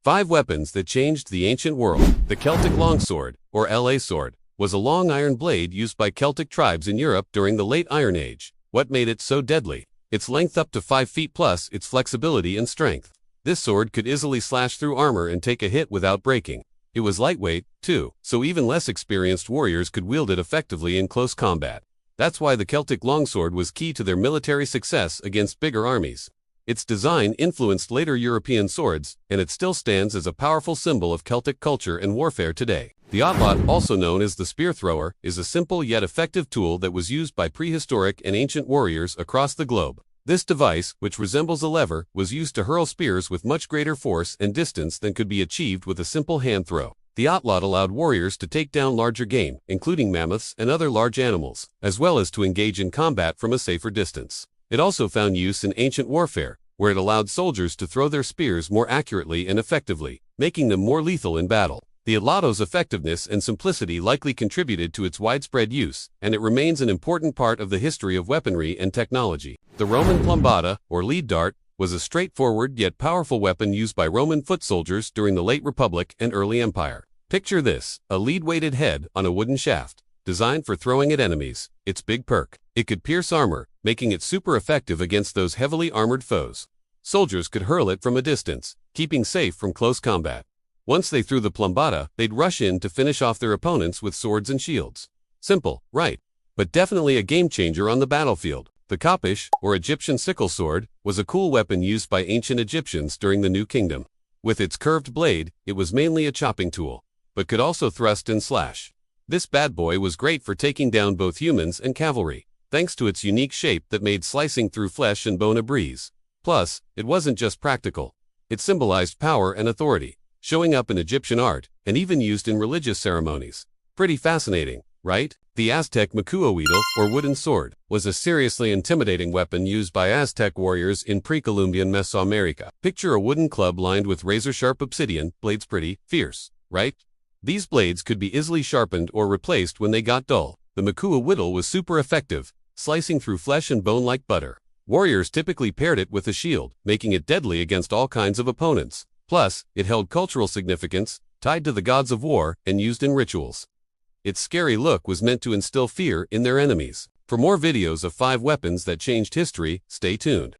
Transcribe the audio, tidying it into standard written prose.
5 weapons that changed the ancient world. The Celtic longsword, or LA sword, was a long iron blade used by Celtic tribes in Europe during the late Iron Age. What made it so deadly? Its length up to 5 feet plus its flexibility and strength. This sword could easily slash through armor and take a hit without breaking. It was lightweight, too, so even less experienced warriors could wield it effectively in close combat. That's why the Celtic longsword was key to their military success against bigger armies. Its design influenced later European swords, and it still stands as a powerful symbol of Celtic culture and warfare today. The Oblot, also known as the spear thrower, is a simple yet effective tool that was used by prehistoric and ancient warriors across the globe. This device, which resembles a lever, was used to hurl spears with much greater force and distance than could be achieved with a simple hand throw. The Oblot allowed warriors to take down larger game, including mammoths and other large animals, as well as to engage in combat from a safer distance. It also found use in ancient warfare, where it allowed soldiers to throw their spears more accurately and effectively, making them more lethal in battle. The Oblot's effectiveness and simplicity likely contributed to its widespread use, and it remains an important part of the history of weaponry and technology. The Roman Plumbata, or lead dart, was a straightforward yet powerful weapon used by Roman foot soldiers during the late Republic and early Empire. Picture this, a lead-weighted head on a wooden shaft, designed for throwing at enemies. Its big perk: it could pierce armor, making it super effective against those heavily armored foes. Soldiers could hurl it from a distance, keeping safe from close combat. Once they threw the Plumbata, they'd rush in to finish off their opponents with swords and shields. Simple, right? But definitely a game-changer on the battlefield. The Copish, or Egyptian sickle sword, was a cool weapon used by ancient Egyptians during the New Kingdom. With its curved blade, it was mainly a chopping tool, but could also thrust and slash. This bad boy was great for taking down both humans and cavalry, thanks to its unique shape that made slicing through flesh and bone a breeze. Plus, it wasn't just practical. It symbolized power and authority, showing up in Egyptian art, and even used in religious ceremonies. Pretty fascinating, right? The Aztec macuahuitl, or wooden sword, was a seriously intimidating weapon used by Aztec warriors in pre-Columbian Mesoamerica. Picture a wooden club lined with razor-sharp obsidian blades. Pretty fierce, right? These blades could be easily sharpened or replaced when they got dull. The macuahuitl was super effective, slicing through flesh and bone like butter. Warriors typically paired it with a shield, making it deadly against all kinds of opponents. Plus, it held cultural significance, tied to the gods of war, and used in rituals. Its scary look was meant to instill fear in their enemies. For more videos of 5 weapons that changed history, stay tuned.